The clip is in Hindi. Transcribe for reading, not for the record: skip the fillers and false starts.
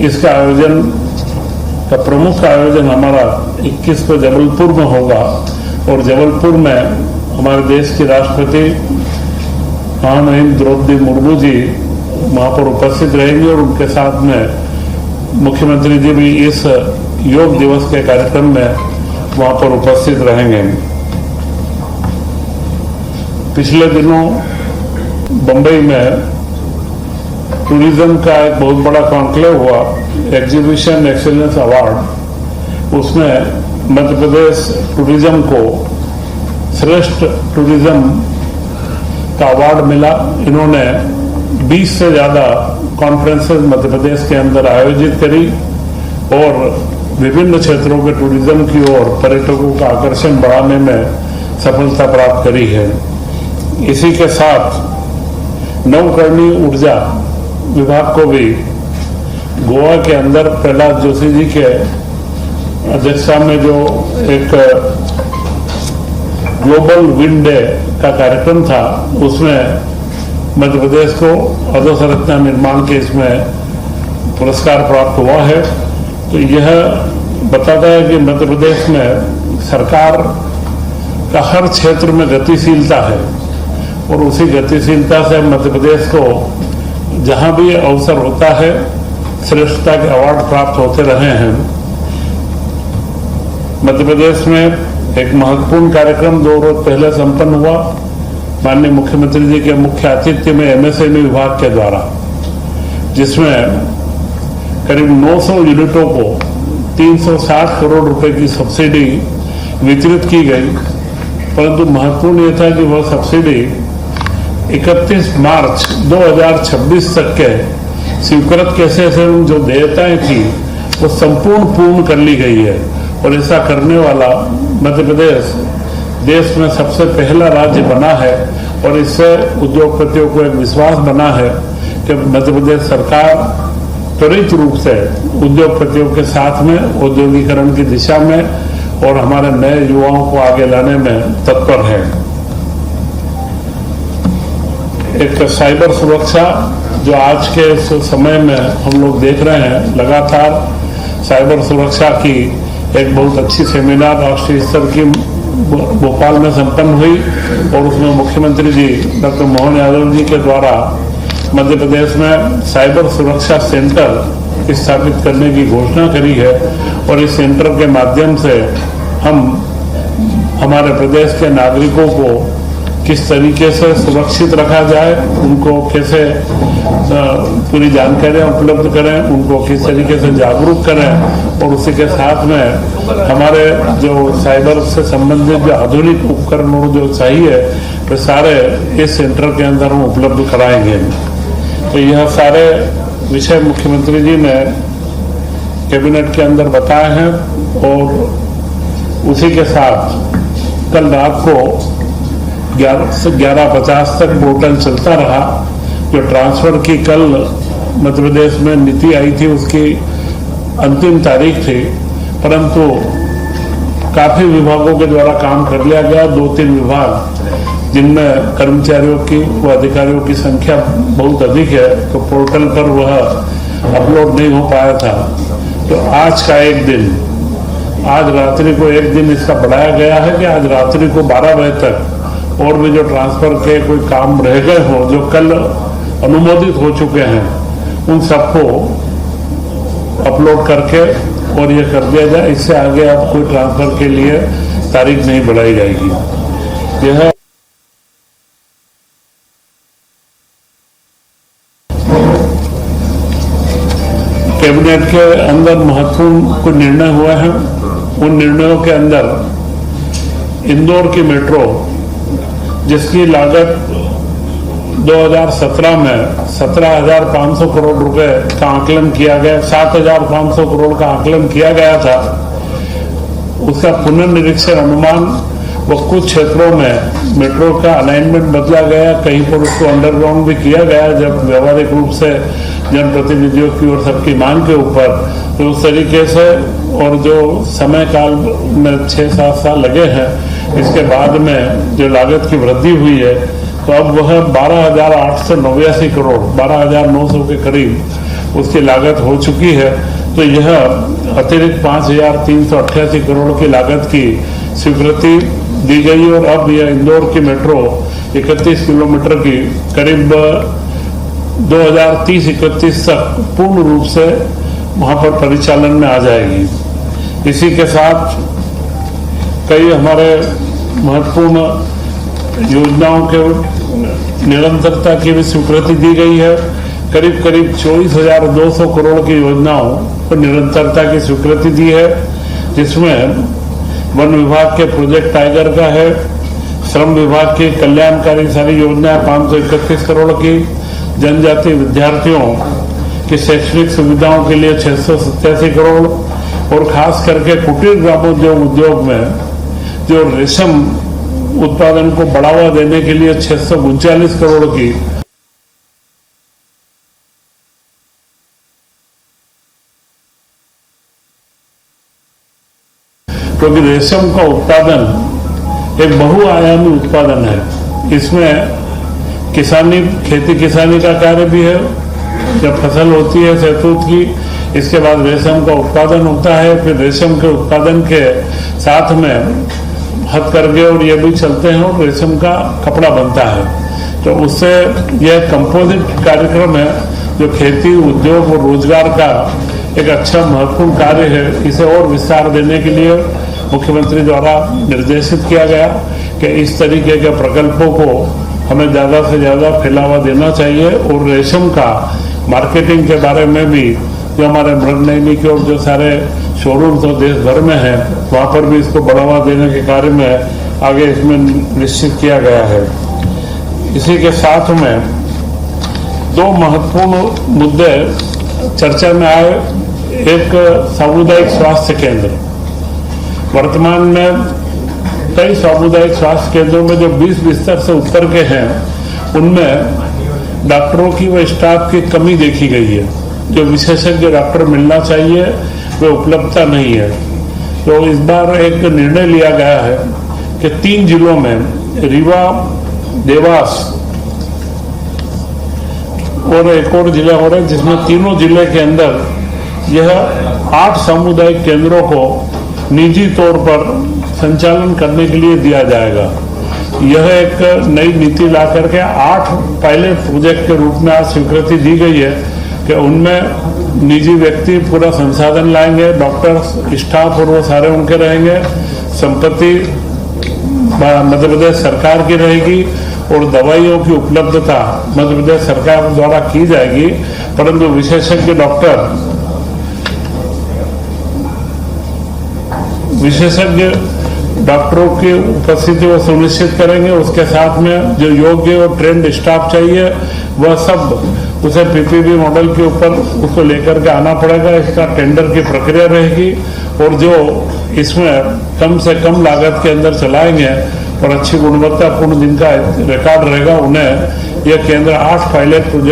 इसका आयोजन का प्रमुख आयोजन हमारा 21 को जबलपुर में होगा और जबलपुर में हमारे देश की राष्ट्रपति महामहिम द्रौपदी मुर्मू जी वहां पर उपस्थित रहेंगे और उनके साथ में मुख्यमंत्री जी भी इस योग दिवस के कार्यक्रम में वहां पर उपस्थित रहेंगे। पिछले दिनों बंबई में टूरिज्म का एक बहुत बड़ा कॉन्क्लेव हुआ, एग्जीबिशन एक्सीलेंस अवार्ड। उसमें मध्य प्रदेश टूरिज्म को श्रेष्ठ टूरिज्म का अवार्ड मिला। इन्होंने 20 से ज्यादा कॉन्फ्रेंसेस मध्य प्रदेश के अंदर आयोजित करी और विभिन्न क्षेत्रों के टूरिज्म की ओर पर्यटकों का आकर्षण बढ़ाने में सफलता प्राप्त करी है। इसी के साथ नवकरणीय ऊर्जा विभाग को भी गोवा के अंदर प्रहलाद जोशी जी के अध्यक्षता में जो एक ग्लोबल विंड डे का कार्यक्रम था, उसमें मध्य प्रदेश को अधोसंरचना निर्माण के इसमें पुरस्कार प्राप्त हुआ है। तो यह बताता है कि मध्य प्रदेश में सरकार का हर क्षेत्र में गतिशीलता है और उसी गतिशीलता से मध्य प्रदेश को जहां भी अवसर होता है श्रेष्ठता के अवार्ड प्राप्त होते रहे हैं। मध्य प्रदेश में एक महत्वपूर्ण कार्यक्रम 2 रोज पहले संपन्न हुआ माननीय मुख्यमंत्री जी के मुख्य आतिथ्य में एमएसएमई विभाग के द्वारा, जिसमें करीब 900 यूनिटों को 360 करोड़ रुपए की सब्सिडी वितरित की गई। परंतु महत्वपूर्ण यह था कि वह सब्सिडी 31 मार्च 2026 तक के स्वीकृत कैसे से जो देयताएं थी वो संपूर्ण पूर्ण कर ली गई है और ऐसा करने वाला मध्य प्रदेश देश में सबसे पहला राज्य बना है और इससे उद्योगपतियों को एक विश्वास बना है कि मध्य प्रदेश सरकार त्वरित रूप से उद्योगपतियों के साथ में औद्योगिकरण की दिशा में और हमारे नए युवाओं को आगे लाने में तत्पर है। एक साइबर सुरक्षा जो आज के इस समय में हम लोग देख रहे हैं, लगातार साइबर सुरक्षा की एक बहुत अच्छी सेमिनार राष्ट्रीय स्तर की भोपाल में संपन्न हुई और उसमें मुख्यमंत्री जी डॉक्टर मोहन यादव जी के द्वारा मध्य प्रदेश में साइबर सुरक्षा सेंटर स्थापित करने की घोषणा करी है और इस सेंटर के माध्यम से हम हमारे प्रदेश के नागरिकों को किस तरीके से सुरक्षित रखा जाए, उनको कैसे पूरी जानकारियां उपलब्ध करें, उनको किस तरीके से जागरूक करें और उसी के साथ में हमारे जो साइबर से संबंधित जो आधुनिक उपकरण जो चाहिए वे सारे इस सेंटर के अंदर हम उपलब्ध कराएंगे। तो यह सारे विषय मुख्यमंत्री जी ने कैबिनेट के अंदर बताए हैं और उसी के साथ कल रात को 11:50 तक पोर्टल चलता रहा। जो ट्रांसफर की कल मध्य प्रदेश में नीति आई थी उसकी अंतिम तारीख थी, परंतु काफी विभागों के द्वारा काम कर लिया गया। 2-3 विभाग जिनमें कर्मचारियों की व अधिकारियों की संख्या बहुत अधिक है तो पोर्टल पर वह अपलोड नहीं हो पाया था। तो आज का एक दिन, आज रात्रि को एक दिन इसका बढ़ाया गया है कि आज रात्रि को 12 बजे तक और भी जो ट्रांसफर के कोई काम रह गए हो जो कल अनुमोदित हो चुके हैं उन सबको अपलोड करके और ये कर दिया जाए। इससे आगे अब कोई ट्रांसफर के लिए तारीख नहीं बढ़ाई जाएगी। यह कैबिनेट के अंदर महत्वपूर्ण कुछ निर्णय हुए हैं। उन निर्णयों के अंदर इंदौर की मेट्रो जिसकी लागत 2017 में 17,500 करोड़ रुपए का आकलन किया गया, 7,500 करोड़ का आकलन किया गया था, उसका पुनर्निरीक्षण अनुमान व कुछ क्षेत्रों में मेट्रो का अलाइनमेंट बदला गया, कहीं पर उसको अंडरग्राउंड भी किया गया जब व्यवहारिक रूप से जनप्रतिनिधियों की और सबकी मांग के ऊपर। तो उस तरीके से और जो समय काल में 6-7 साल लगे हैं, इसके बाद में जो लागत की वृद्धि हुई है तो अब वह 12,889 करोड़ 12,900 के करीब उसकी लागत हो चुकी है। तो यह अतिरिक्त 5,388 करोड़ की लागत की स्वीकृति दी गई और अब यह इंदौर की मेट्रो 31 किलोमीटर की करीब 2030-31 तक पूर्ण रूप से वहां पर परिचालन में आ जाएगी। इसी के साथ कई हमारे महत्वपूर्ण योजनाओं के निरंतरता की भी स्वीकृति दी गई है। करीब 24,200 करोड़ की योजनाओं को निरंतरता की स्वीकृति दी है, जिसमें वन विभाग के प्रोजेक्ट टाइगर का है, श्रम विभाग की कल्याणकारी सारी योजनाएं 531 करोड़ की, जनजाति विद्यार्थियों की शैक्षणिक सुविधाओं के लिए 687 करोड़ और खास करके कुटीर ग्रामोद्योग उद्योग में जो रेशम उत्पादन को बढ़ावा देने के लिए 639 करोड़ की क्योंकि रेशम का उत्पादन एक बहुआयामी उत्पादन है। इसमें खेती किसानी का कार्य भी है। जब फसल होती है शहतूत की, इसके बाद रेशम का उत्पादन होता है, फिर रेशम के उत्पादन के साथ में हथकरघे और ये भी चलते हैं और रेशम का कपड़ा बनता है। तो उससे यह कंपोजिट कार्यक्रम है जो खेती, उद्योग और रोजगार का एक अच्छा महत्वपूर्ण कार्य है। इसे और विस्तार देने के लिए मुख्यमंत्री द्वारा निर्देशित किया गया कि इस तरीके के प्रकल्पों को हमें ज्यादा से ज्यादा फैलावा देना चाहिए और रेशम का मार्केटिंग के बारे में भी जो हमारे मृगनयनी के और जो सारे शोरूम तो देश भर में है, वहां पर भी इसको बढ़ावा देने के कार्य में आगे इसमें निश्चित किया गया है। इसी के साथ में दो महत्वपूर्ण मुद्दे चर्चा में आए। एक सामुदायिक स्वास्थ्य केंद्र, वर्तमान में कई सामुदायिक स्वास्थ्य केंद्रों में जो 20 बिस्तर से ऊपर के हैं, उनमें डॉक्टरों की व स्टाफ की कमी देखी गई है। जो विशेषज्ञ डॉक्टर मिलना चाहिए वे उपलब्धता नहीं है। तो इस बार एक निर्णय लिया गया है कि 3 जिलों में रीवा, देवास और एक और जिला हो रहा है, जिसमें तीनों जिले के अंदर यह 8 सामुदायिक केंद्रों को निजी तौर पर संचालन करने के लिए दिया जाएगा। यह एक नई नीति ला करके 8 पायलट प्रोजेक्ट के रूप में आज स्वीकृति दी गई है कि उनमें निजी व्यक्ति पूरा संसाधन लाएंगे, डॉक्टर्स, स्टाफ और वो सारे उनके रहेंगे। संपत्ति मध्य प्रदेश सरकार की रहेगी और दवाइयों की उपलब्धता मध्य प्रदेश सरकार द्वारा की जाएगी, परंतु विशेषज्ञ डॉक्टरों की उपस्थिति वो सुनिश्चित करेंगे। उसके साथ में जो योग्य और ट्रेंड स्टाफ चाहिए वह सब उसे पीपीपी मॉडल के ऊपर उसको लेकर के आना पड़ेगा। इसका टेंडर की प्रक्रिया रहेगी और जो इसमें कम से कम लागत के अंदर चलाएंगे और अच्छी गुणवत्तापूर्ण जिनका रिकॉर्ड रहेगा, उन्हें यह केंद्र 8 पायलट प्रोजेक्ट